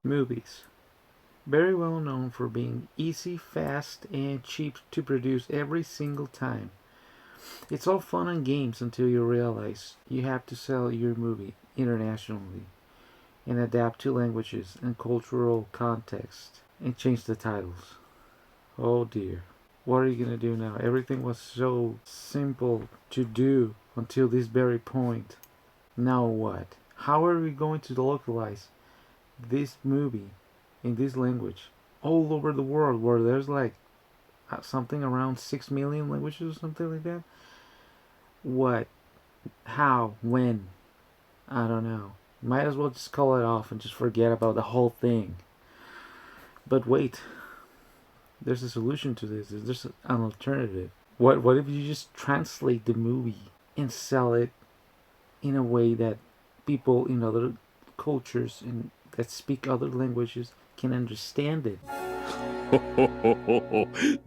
Movies. Very well known for being easy, fast, and cheap to produce every single time. It's all fun and games until you realize you have to sell your movie internationally and adapt to languages and cultural context and change the titles. Oh dear. What are you gonna do now? Everything was so simple to do until this very point. Now what? How are we going to localize this movie in this language all over the world where there's like something around 6 million languages or something like that? What? How? When? I don't know. Might as well just call it off and just forget about the whole thing. But wait, there's a solution to this. There's an alternative. What if you just translate the movie and sell it in a way that people in other cultures and that speak other languages can understand it?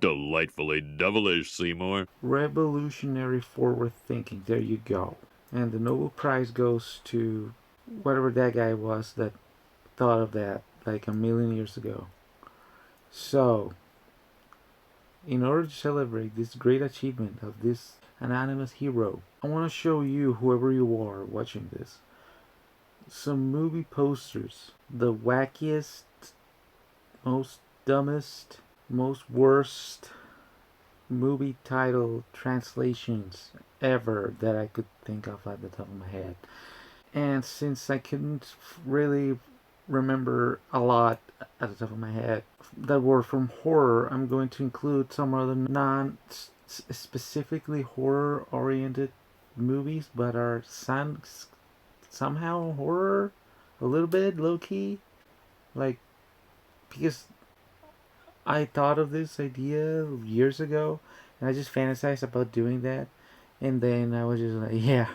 Delightfully devilish, Seymour. Revolutionary forward thinking. There you go. And the Nobel Prize goes to whatever that guy was that thought of that like a million years ago. So, in order to celebrate this great achievement of this anonymous hero, I want to show you, whoever you are watching this, some movie posters. The wackiest, most dumbest, most worst movie title translations ever that I could think of at the top of my head. And since I couldn't really remember a lot at the top of my head that were from horror, I'm going to include some other non specifically horror oriented movies but are somehow horror, a little bit low key, like, because I thought of this idea years ago and I just fantasized about doing that, and then I was just like, yeah,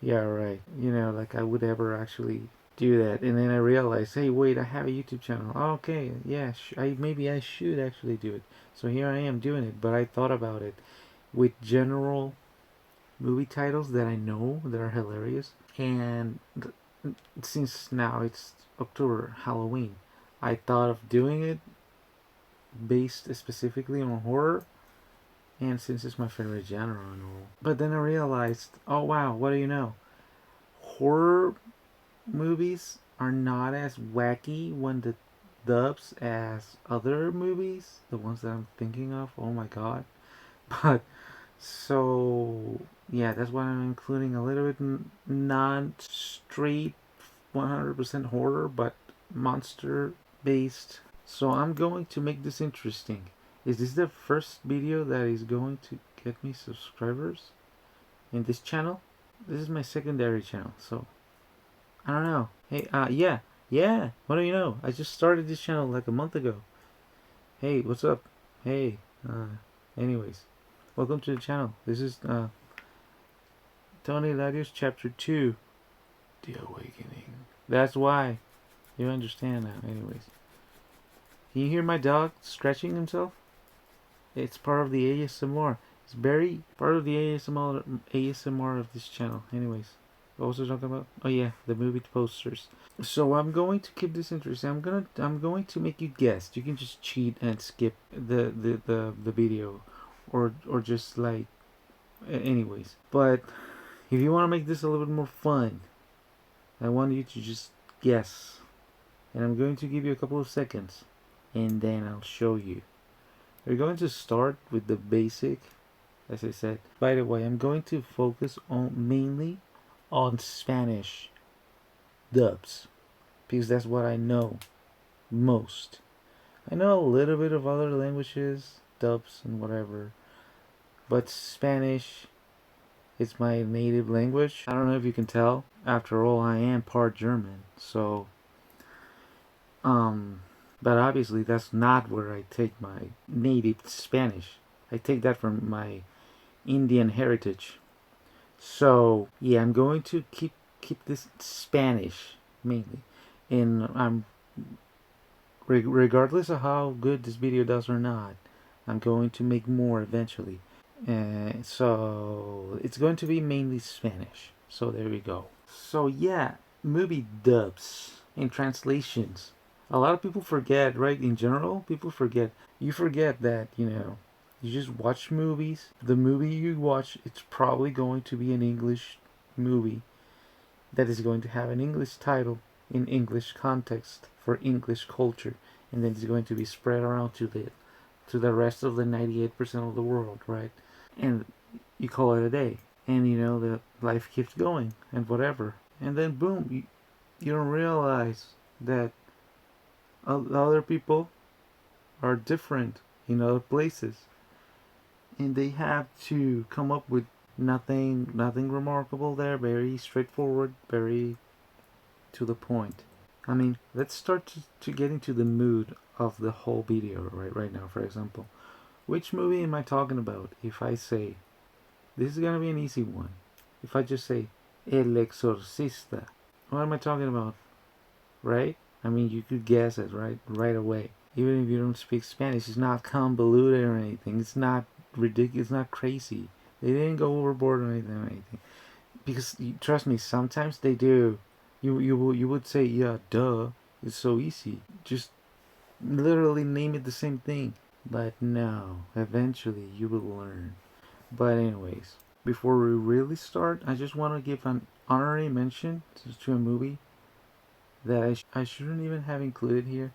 yeah, right, like I would ever actually do that. And then I realized, hey, wait, I have a YouTube channel. Oh, okay, yeah, maybe I should actually do it. So here I am doing it. But I thought about it with general movie titles that I know that are hilarious. And since now it's October, Halloween, I thought of doing it based specifically on horror. And since it's my favorite genre and all. But then I realized, oh wow, what do you know? Horror movies are not as wacky when the dubs as other movies, the ones that I'm thinking of. Oh my god. But so yeah, that's why I'm including a little bit non straight 100% horror, but monster based. So I'm going to make this interesting. Is this the first video that is going to get me subscribers in this channel? This is my secondary channel, so I don't know. Hey, yeah. What do you know? I just started this channel like a month ago. Hey, what's up? Hey, anyways, welcome to the channel. This is ToniLarios Chapter 2, The Awakening. That's why. You understand now. Anyways, can you hear my dog scratching himself? It's part of the ASMR. It's very part of the ASMR of this channel. Anyways, what was I talking about? Oh yeah, the movie posters. So I'm going to keep this interesting. I'm going to make you guess. You can just cheat and skip the video, or just like, anyways. But if you want to make this a little bit more fun, I want you to just guess, and I'm going to give you a couple of seconds, and then I'll show you. We're going to start with the basic, as I said. By the way, I'm going to focus on mainly on Spanish dubs, because that's what I know most. I know a little bit of other languages, dubs and whatever, but Spanish is my native language. I don't know if you can tell. After all, I am part German, so but obviously that's not where I take my native Spanish. I take that from my Indian heritage. So yeah, I'm going to keep this Spanish mainly, and I'm regardless of how good this video does or not, I'm going to make more eventually. So it's going to be mainly Spanish. So there we go. So yeah, movie dubs and translations A lot of people forget, right? In general, people forget. You forget that, you just watch movies. The movie you watch, it's probably going to be an English movie that is going to have an English title in English context for English culture, and then it's going to be spread around to the rest of the 98% of the world, right? And you call it a day, and the life keeps going and whatever, and then boom, you don't realize that other people are different in other places, and they have to come up with nothing remarkable there. Very straightforward, very to the point. I mean, let's start to get into the mood of the whole video right now. For example, which movie am I talking about? If I say this is gonna be an easy one. If I just say El Exorcista, what am I talking about? Right? I mean, you could guess it right away. Even if you don't speak Spanish, it's not convoluted or anything. It's not ridiculous. It's not crazy. They didn't go overboard or anything. Because trust me, sometimes they do. You would say, yeah, duh. It's so easy. Just literally name it the same thing. But no, eventually you will learn. But anyways, before we really start, I just want to give an honorary mention to a movie that I shouldn't even have included here,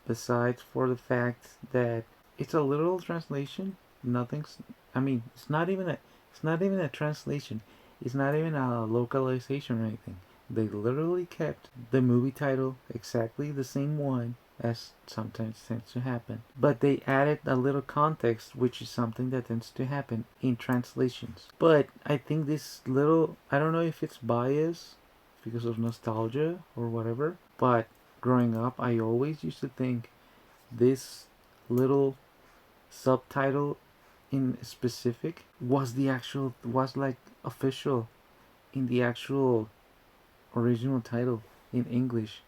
besides for the fact that it's a literal translation. Nothing's. I mean, it's not even a translation. It's not even a localization or anything. They literally kept the movie title exactly the same one as sometimes tends to happen. But they added a little context, which is something that tends to happen in translations. But I think this little, I don't know if it's bias because of nostalgia or whatever, but growing up, I always used to think this little subtitle in specific was like official in the actual original title in English.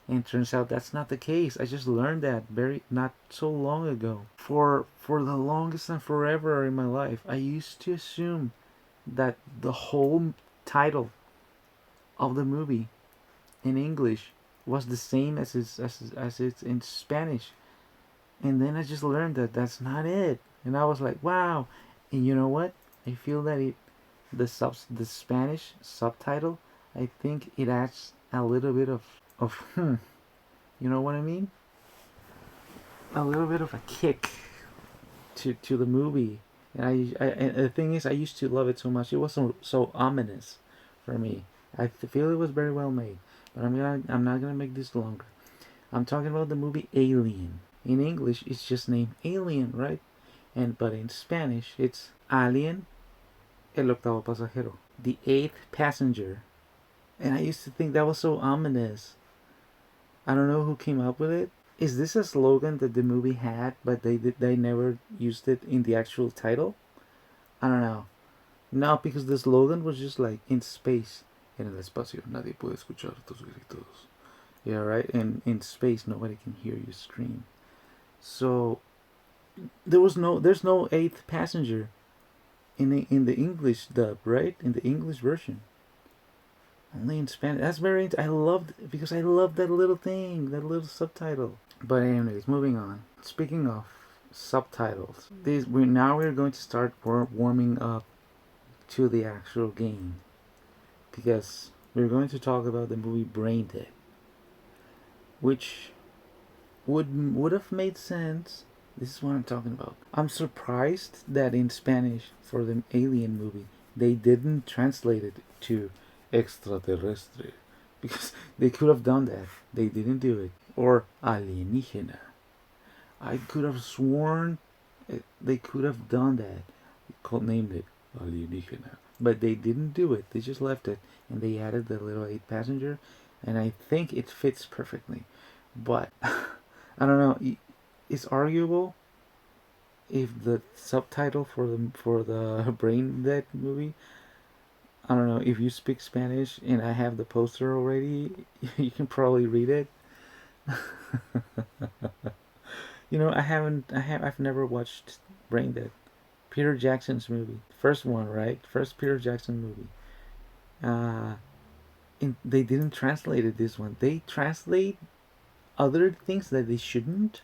And turns out that's not the case. I just learned that very not so long ago. For the longest and forever in my life, I used to assume that the whole title of the movie in English was the same as it's in Spanish. And then I just learned that that's not it. And I was like, wow. And you know what? I feel that the Spanish subtitle, I think it adds a little bit of you know what I mean? A little bit of a kick to the movie. And the thing is, I used to love it so much. It was so ominous for me. I feel it was very well made. But I'm not gonna make this longer. I'm talking about the movie Alien. In English, it's just named Alien, right? But in Spanish, it's Alien, el octavo pasajero, the eighth passenger. And I used to think that was so ominous. I don't know who came up with it. Is this a slogan that the movie had, but they never used it in the actual title? I don't know. No, because the slogan was just like in space. En el espacio nadie puede escuchar tus gritos. Yeah, right. And in space nobody can hear you scream. So there's no eighth passenger in the English dub, right? In the English version. Only in Spanish. That's very. I loved because I loved that little thing, that little subtitle. But anyways, moving on. Speaking of subtitles, we're going to start warming up to the actual game because we're going to talk about the movie Brain Dead, which would have made sense. This is what I'm talking about. I'm surprised that in Spanish for the Alien movie they didn't translate it to extraterrestre because they could have done that. They didn't do it. Or alienígena. I could have sworn they could have done that. Named it alienígena. But they didn't do it. They just left it and they added the little eight passenger, and I think it fits perfectly. But I don't know. It's arguable if the subtitle for the Brain Dead movie. I don't know if you speak Spanish and I have the poster already. You can probably read it. I've never watched Brain Dead. Peter Jackson's movie, first one, right? First Peter Jackson movie. Uh, they didn't translate it. This one they translate other things that they shouldn't,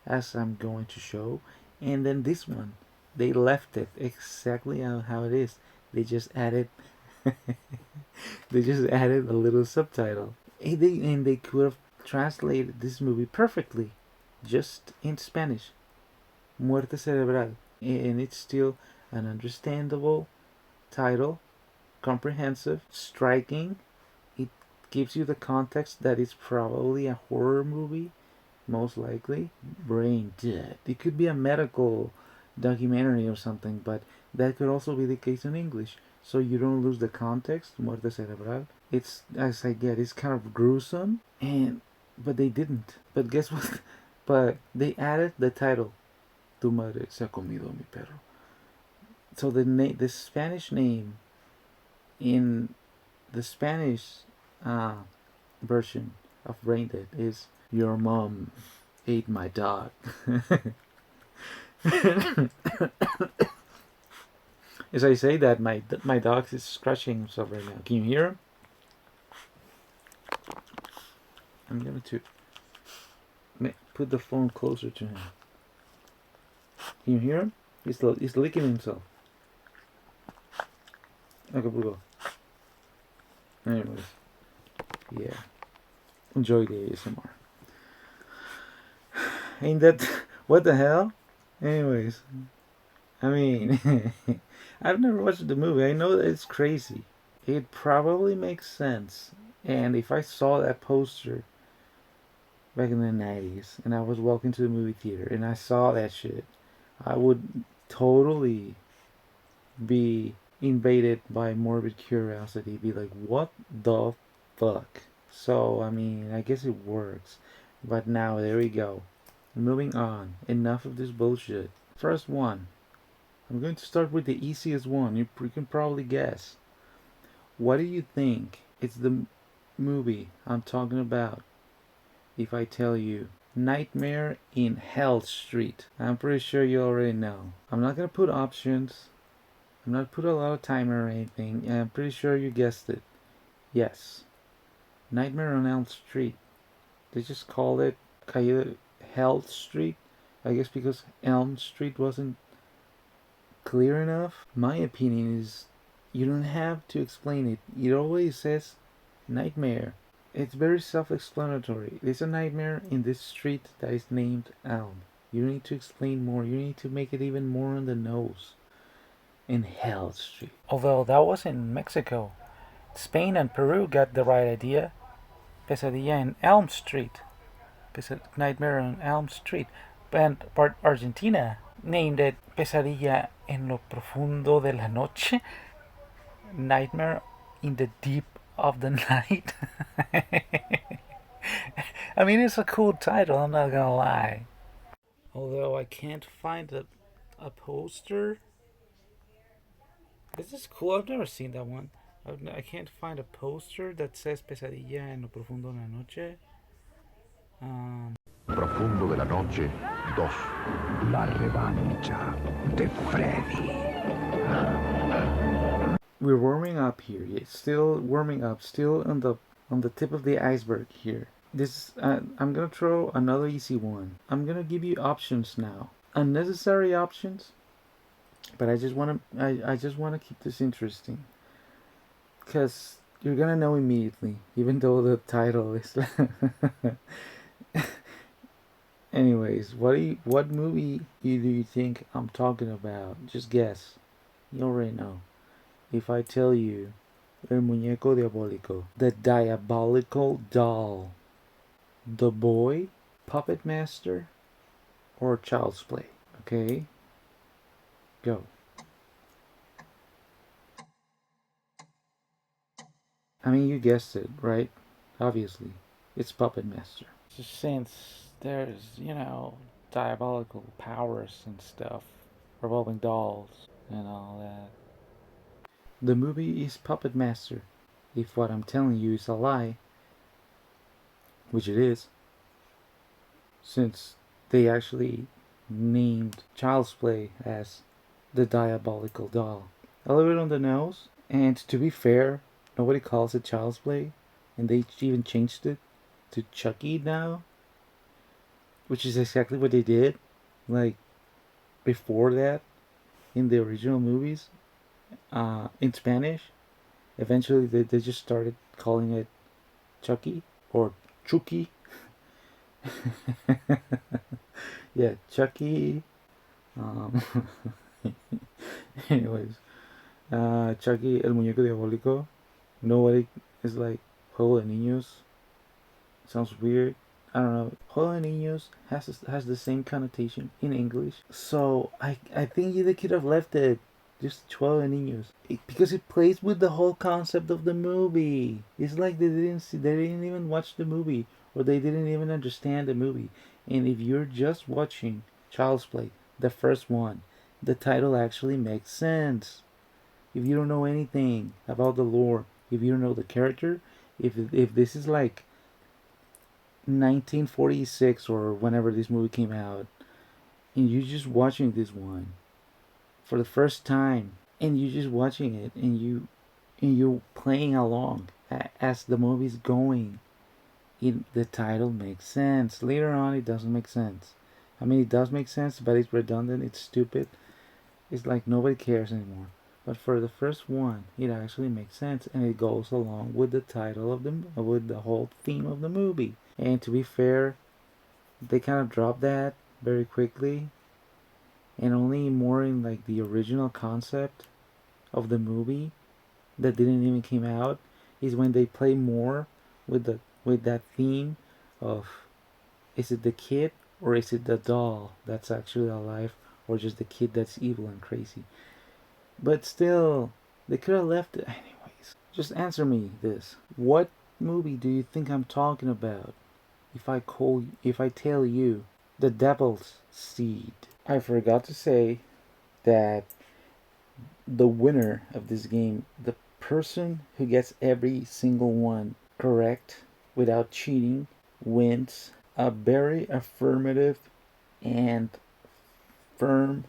as I'm going to show. And then this one, they left it exactly how it is. They just added they just added a little subtitle. And they could have translated this movie perfectly, just in Spanish. Muerte Cerebral. And it's still an understandable title, comprehensive, striking. It gives you the context that it's probably a horror movie, most likely. Brain dead. It could be a medical documentary or something, but that could also be the case in English. So you don't lose the context. Muerte Cerebral. It's, as I get, it's kind of gruesome, and but they didn't. But guess what? But they added the title. Tu madre se ha comido mi perro. So the Spanish name in the Spanish uh, version of Brain Dead is Your Mom Ate My Dog. As I say that, my dog is scratching himself right now. Can you hear him? I'm going to put the phone closer to him. Can you hear him? He's licking himself. Acapulco. Anyways, yeah. Enjoy the ASMR. Ain't that what the hell? Anyways, I mean, I've never watched the movie. I know that it's crazy. It probably makes sense. And if I saw that poster back in the 90s and I was walking to the movie theater and I saw that shit, I would totally be invaded by morbid curiosity. Be like, what the fuck? So, I mean, I guess it works. But now, there we go. Moving on. Enough of this bullshit. First one. I'm going to start with the easiest one. You can probably guess. What do you think it's the movie I'm talking about if I tell you Nightmare in Hell Street? I'm pretty sure you already know. I'm not going to put options. I'm not put a lot of timer or anything. I'm pretty sure you guessed it. Yes. Nightmare on Elm Street. They just called it Hell Street. I guess because Elm Street wasn't clear enough. My opinion is you don't have to explain it. It always says nightmare. It's very self-explanatory. There's a nightmare in this street that is named Elm. You don't need to explain more. You need to make it even more on the nose. In Hell Street. Although that was in Mexico. Spain and Peru got the right idea. Pesadilla in Elm Street. Nightmare on Elm Street. And Argentina named it Pesadilla en lo profundo de la noche. Nightmare in the deep of the night. I mean, it's a cool title, I'm not gonna lie. Although I can't find a poster. This is cool, I've never seen that one. I can't find a poster that says Pesadilla en lo profundo de la noche. Profundo de la noche 2. La revancha de Freddy. We're warming up here. It's still warming up. Still on the tip of the iceberg here. This I'm gonna throw another easy one. I'm gonna give you options now. Unnecessary options, but I just wanna keep this interesting, cause you're gonna know immediately, even though the title is. Anyways, what movie do you think I'm talking about? Just guess. You already know. If I tell you El Muñeco Diabólico, the diabolical doll, the boy, puppet master, or child's play. Okay? Go. I mean, you guessed it, right? Obviously. It's puppet master. Since there's, diabolical powers and stuff, revolving dolls and all that. The movie is Puppet Master. If what I'm telling you is a lie, which it is, since they actually named Child's Play as the Diabolical Doll. A little bit on the nose, and to be fair, nobody calls it Child's Play, and they even changed it to Chucky now. which is exactly what they did. Like before that, in the original movies, in Spanish, eventually they just started calling it Chucky or Chucky. Yeah, Chucky. Um, anyways, Chucky, el muñeco diabólico. Nobody is like Juego de Niños. Sounds weird. I don't know. Juego de Niños has the same connotation in English. So I think they could have left it just Juego de Niños because it plays with the whole concept of the movie. It's like they didn't even watch the movie or they didn't even understand the movie. And if you're just watching Child's Play, the first one, the title actually makes sense. If you don't know anything about the lore, if you don't know the character, if this is like 1946 or whenever this movie came out, and you're just watching this one for the first time, and you're just watching it, and you're playing along as the movie's going, the title makes sense. Later on, it doesn't make sense. I mean, it does make sense, but it's redundant. It's stupid. It's like nobody cares anymore. But for the first one, it actually makes sense, and it goes along with the title of with the whole theme of the movie. And to be fair, they kind of dropped that very quickly, and only more in like the original concept of the movie that didn't even came out is when they play more with that theme of, is it the kid or is it the doll that's actually alive, or just the kid that's evil and crazy. But still, they could have left it anyways. Just answer me this: what movie do you think I'm talking about if I tell you the Devil's Seed? I forgot to say that the winner of this game, the person who gets every single one correct without cheating, wins a very affirmative and firm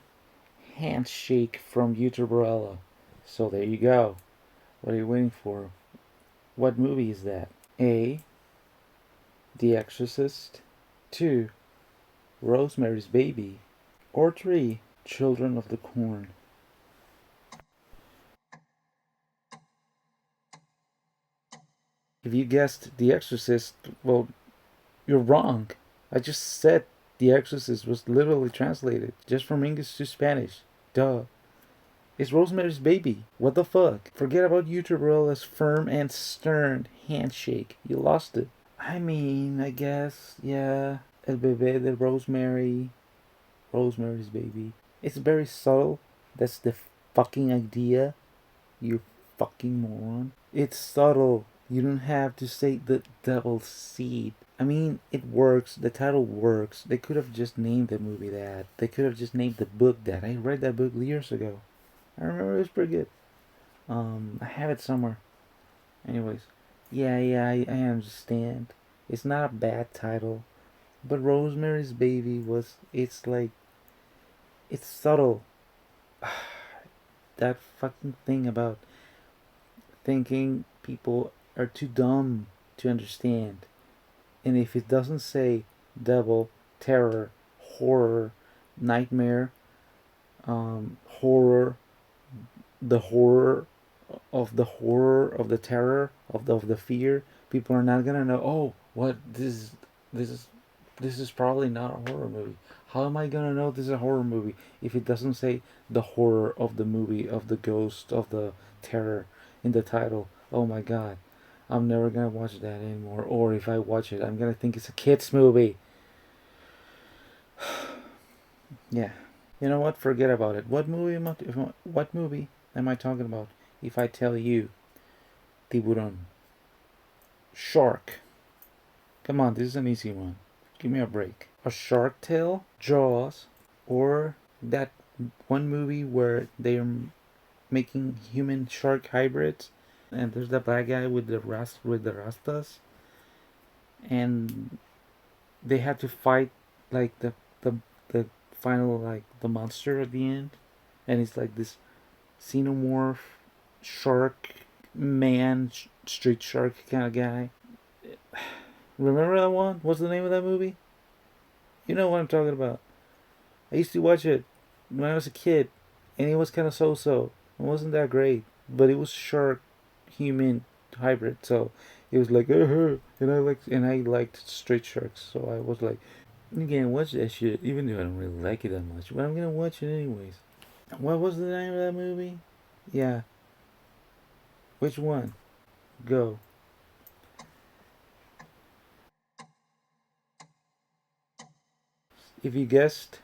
handshake from YouTuberella. So there you go. What are you waiting for? What movie is that? A. The Exorcist. 2. Rosemary's Baby. Or 3. Children of the Corn. If you guessed The Exorcist, well, you're wrong. I just said The Exorcist was literally translated just from English to Spanish. Duh. It's Rosemary's Baby. What the fuck? Forget about YouTuberella's firm and stern handshake. You lost it. I mean, I guess, yeah. El bebé de Rosemary. Rosemary's Baby. It's very subtle. That's the fucking idea. You fucking moron. It's subtle. You don't have to say the devil's seed. I mean, it works. The title works. They could have just named the movie that. They could have just named the book that. I read that book years ago. I remember it was pretty good. I have it somewhere. Anyways, I understand. It's not a bad title, but Rosemary's Baby was. It's like, it's subtle. That fucking thing about thinking people are too dumb to understand. And if it doesn't say devil, terror, horror, nightmare, horror, the horror of the terror of the fear, people are not gonna know. Oh, what this is this is probably not a horror movie. How am I gonna know this is a horror movie if it doesn't say the horror of the movie, of the ghost, of the terror in the title? Oh my god, I'm never gonna watch that anymore. Or if I watch it, I'm gonna think it's a kids movie. Yeah, you know what? Forget about it. What movie am I talking about? If I tell you tiburón, shark. Come on, this is an easy one. Give me a break. A Shark Tale, Jaws, or that one movie where they're making human shark hybrids, and there's the black guy with the rastas, and they have to fight like the final, like the monster at the end, and it's like this xenomorph shark man, street shark kind of guy. Remember that one? What's the name of that movie? You know what I'm talking about. I used to watch it when I was a kid, and it was kind of so-so. It wasn't that great, but it was shark human hybrid, so it was like and I liked straight sharks, so I was like, I'm gonna watch that shit, even though I don't really like it that much, but I'm gonna watch it anyways. What was the name of that movie? Yeah, which one? Go. If you guessed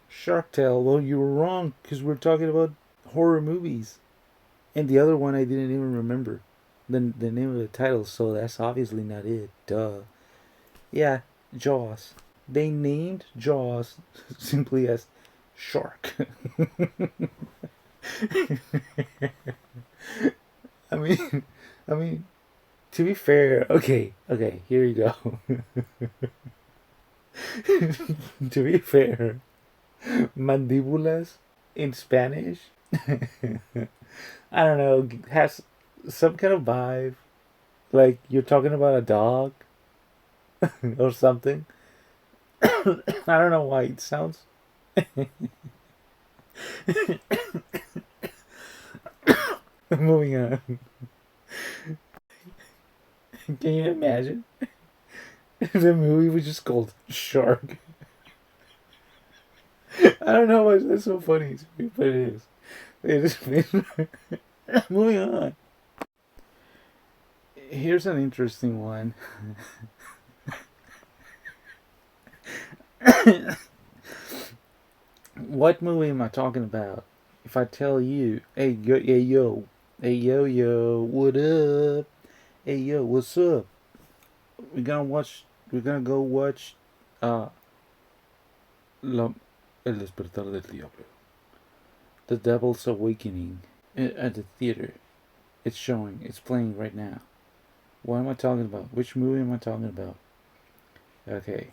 Shark Tale, well, you were wrong because we're talking about horror movies. And the other one I didn't even remember the name of the title, so that's obviously not it. Duh. Yeah, Jaws. They named Jaws simply as shark. I mean, I mean, to be fair, okay, here you go. To be fair, mandíbulas in Spanish, I don't know, has some kind of vibe. Like you're talking about a dog or something. I don't know why it sounds. Moving on. Can you imagine? The movie was just called Shark. I don't know why that's so funny to me, but it is. It is. Moving on. Here's an interesting one. What movie am I talking about? If I tell you, hey yo, what up? Hey yo, what's up? We're gonna watch. We're gonna go watch. Uh, La, El Despertar del Diablo, The Devil's Awakening, at the theater. It's showing. It's playing right now. What am I talking about? Which movie am I talking about? Okay.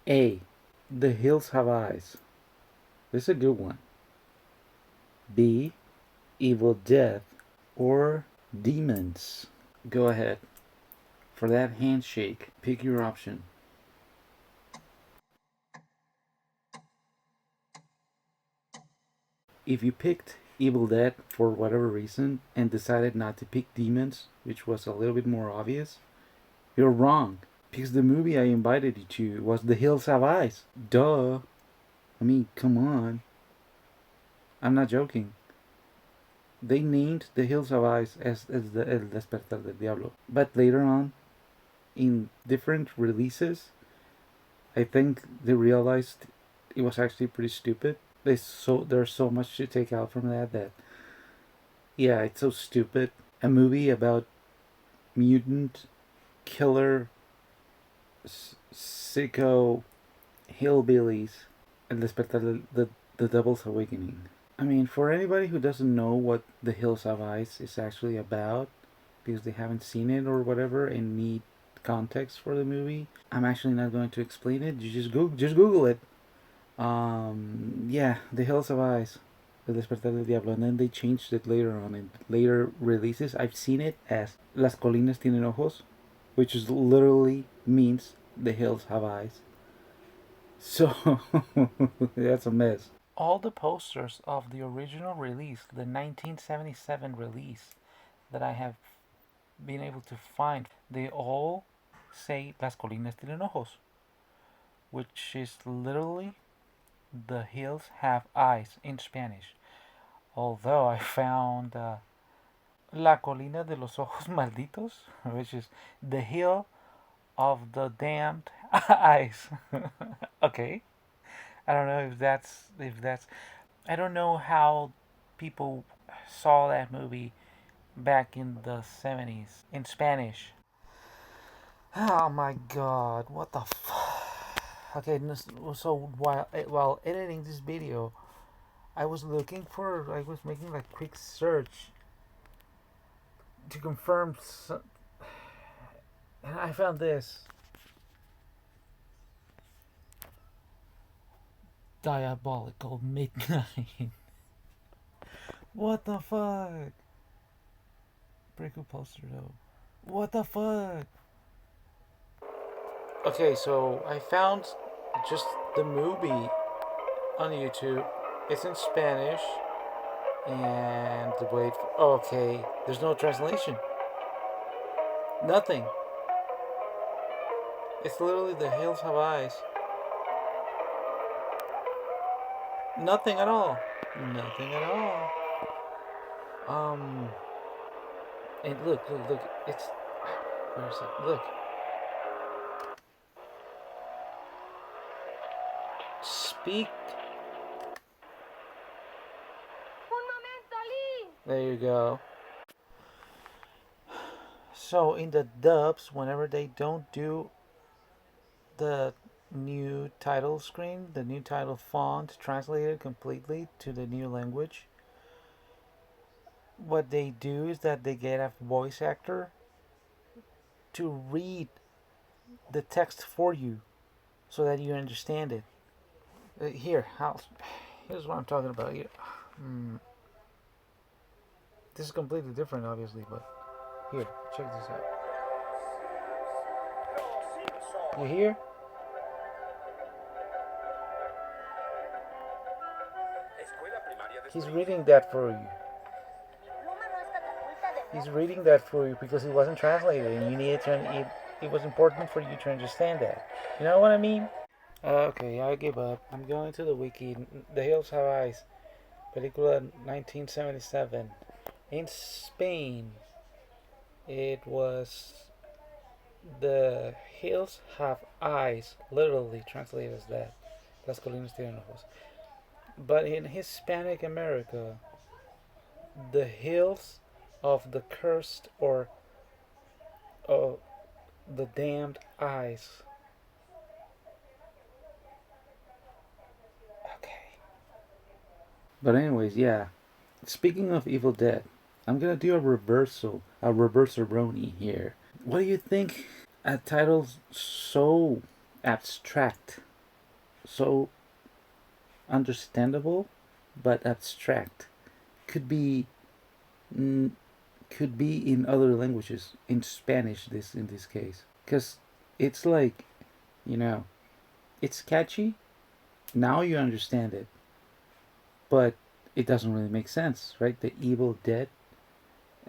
A. The Hills Have Eyes. This is a good one. B. Evil Death or Demons. Go ahead. For that handshake, pick your option. If you picked Evil Dead for whatever reason and decided not to pick Demons, which was a little bit more obvious, you're wrong. Because the movie I invited you to was The Hills Have Eyes. Duh. I mean, come on. I'm not joking. They named The Hills Have Eyes as the El Despertar del Diablo. But later on, in different releases, I think they realized it was actually pretty stupid. There's so much to take out from that yeah, it's so stupid. A movie about mutant killer sicko hillbillies and the Devil's Awakening. I mean, for anybody who doesn't know what The Hills Have Eyes is actually about, because they haven't seen it or whatever and need context for the movie, I'm actually not going to explain it. You just Google it. Yeah, The Hills Have Eyes, El Despertar del Diablo, and then they changed it later on in later releases. I've seen it as Las Colinas Tienen Ojos, which is literally means The Hills Have Eyes. So that's a mess. All the posters of the original release, the 1977 release that I have been able to find, they all say Las Colinas Tienen Ojos, which is literally the hills have eyes in Spanish. Although I found La Colina de los Ojos Malditos, which is the hill of the damned eyes. Okay, I don't know if that's. I don't know how people saw that movie back in the 70s in Spanish. Oh my god, what the Okay, so while editing this video, I was making like quick search to confirm, and I found this. Diabolical Midnight. What the fuck? Pretty cool poster though. What the fuck? Okay, so I found just the movie on YouTube. It's in Spanish, and wait. Okay, there's no translation. Nothing. It's literally The Hills Have Eyes. Nothing at all. Nothing at all. Um. And look. It's where is it? Look. Speak. There you go. So in the dubs, whenever they don't do the new title screen, the new title font translated completely to the new language, what they do is that they get a voice actor to read the text for you so that you understand it. Here's what I'm talking about here. This is completely different, obviously, but here, check this out. You hear? He's reading that for you. He's reading that for you because it wasn't translated, and you needed to. It was important for you to understand that. You know what I mean? Okay, I give up. I'm going to the wiki. The Hills Have Eyes, película 1977. In Spain, it was The Hills Have Eyes, literally translated as that. Las colinas tienen ojos. But in Hispanic America, The Hills of the Cursed or the Damned Eyes. Okay. But anyways, yeah. Speaking of Evil Dead, I'm gonna do a reverse-a-roni here. What do you think a title so abstract, so understandable, but abstract could be could be in other languages, in Spanish this in this case, because it's like, you know, it's catchy. Now you understand it, but it doesn't really make sense, right? The Evil Dead.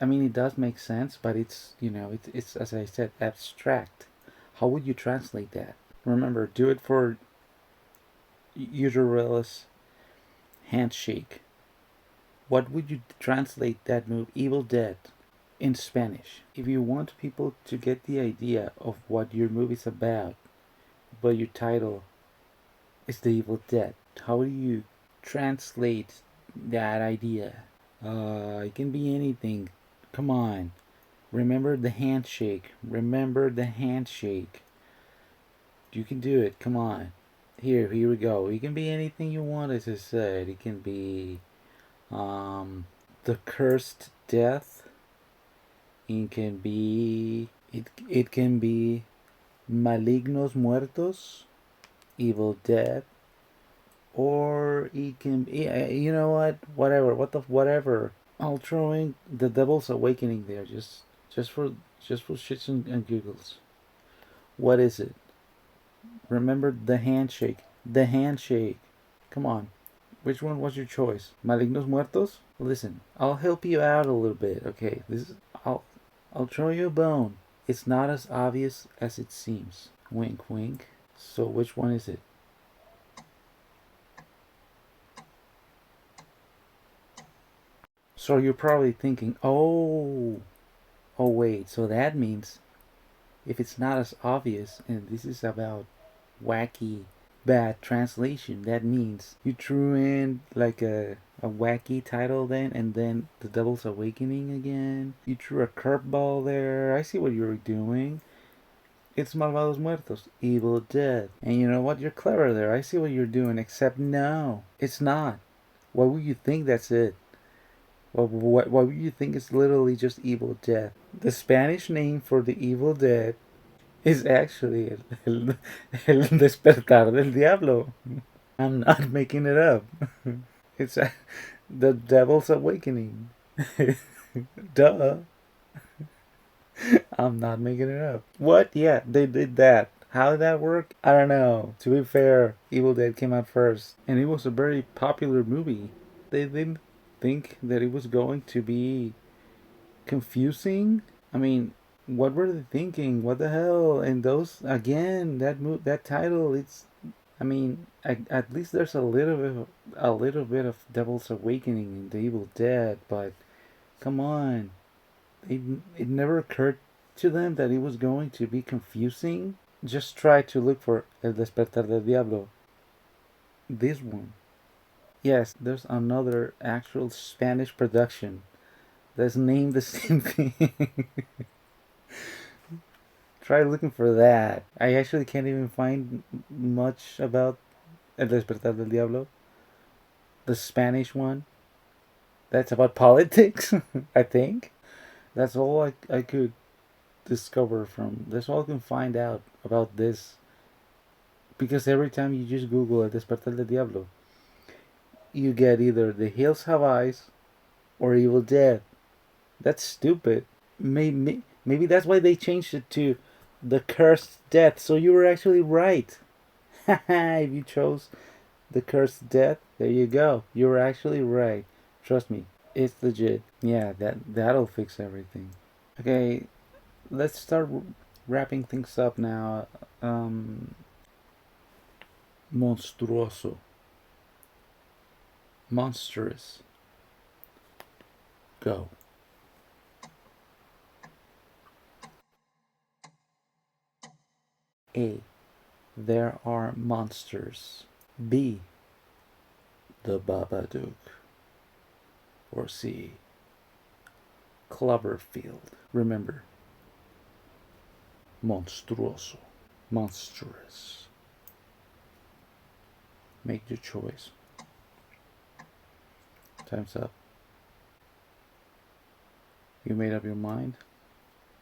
I mean, it does make sense, but it's, it's as I said, abstract. How would you translate that? Remember, do it for Uterellus Handshake. What would you translate that movie, Evil Dead, in Spanish? If you want people to get the idea of what your movie's about, but your title is The Evil Dead, how do you translate that idea? It can be anything. Come on. Remember the handshake. Remember the handshake. You can do it. Come on. Here we go. It can be anything you want, as I said. It can be the cursed death. It can be malignos muertos, Evil Dead, or it can be, you know what? Whatever. I'll throw in the Devil's Awakening there, just for shits and giggles. What is it? Remember the handshake. The handshake. Come on. Which one was your choice? Malignos Muertos? Listen, I'll help you out a little bit. Okay, I'll throw you a bone. It's not as obvious as it seems. Wink, wink. So which one is it? So you're probably thinking, oh wait, so that means if it's not as obvious and this is about wacky bad translation, that means you threw in like a wacky title then, and then The Devil's Awakening again. You threw a curveball there. I see what you were doing. It's Malvados Muertos, Evil Dead. And you know what? You're clever there. I see what you're doing, except no, it's not. Why would you think that's it? Why would you think it's literally just Evil Dead? The Spanish name for the Evil Dead is actually El Despertar del Diablo. I'm not making it up. It's The Devil's Awakening. Duh. I'm not making it up. What? Yeah, they did that. How did that work? I don't know. To be fair, Evil Dead came out first, and it was a very popular movie. They didn't think that it was going to be confusing. I mean, what were they thinking? What the hell? And those again, that title, it's. I mean, at least there's a little bit of Devil's Awakening in the Evil Dead, but come on, it never occurred to them that it was going to be confusing. Just try to look for El Despertar del Diablo. This one. Yes, there's another actual Spanish production that's named the same thing. Try looking for that. I actually can't even find much about El Despertar del Diablo. The Spanish one. That's about politics, I think. That's all I could discover from. That's all I can find out about this. Because every time you just Google El Despertar del Diablo, you get either The Hills Have Eyes or Evil Dead. That's stupid. Maybe that's why they changed it to The Cursed Death. So you were actually right. If you chose The Cursed Death, there you go. You were actually right. Trust me, it's legit. Yeah, that'll fix everything. Okay, let's start wrapping things up now. Monstruoso. Monstrous. Go. A. There are monsters. B. The Babadook. Or C. Cloverfield. Remember. Monstruoso. Monstrous. Make your choice. Time's up. You made up your mind?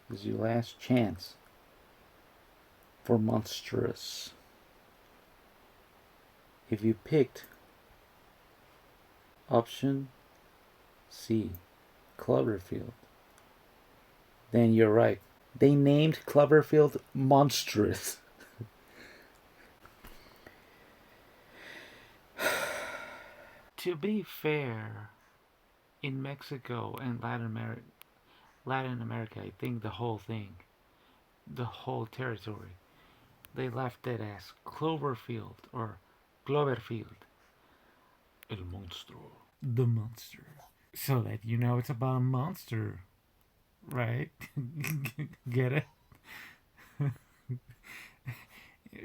This is your last chance for monstrous. If you picked option C, Cloverfield, then you're right. They named Cloverfield monstrous. To be fair, in Mexico and Latin America, I think the whole thing, the whole territory, they left it as Cloverfield or Cloverfield. El monstruo. The monster. So that you know it's about a monster, right? Get it?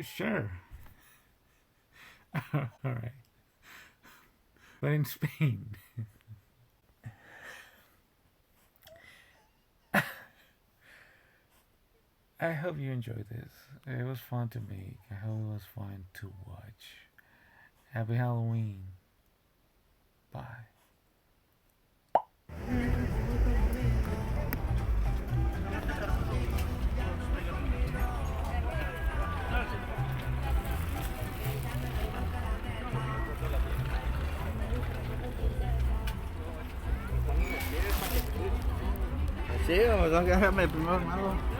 Sure. Alright. But in Spain. I hope you enjoyed this. It was fun to make. I hope it was fun to watch. Happy Halloween. Bye. Sí, vamos a dejarme primero, hermano.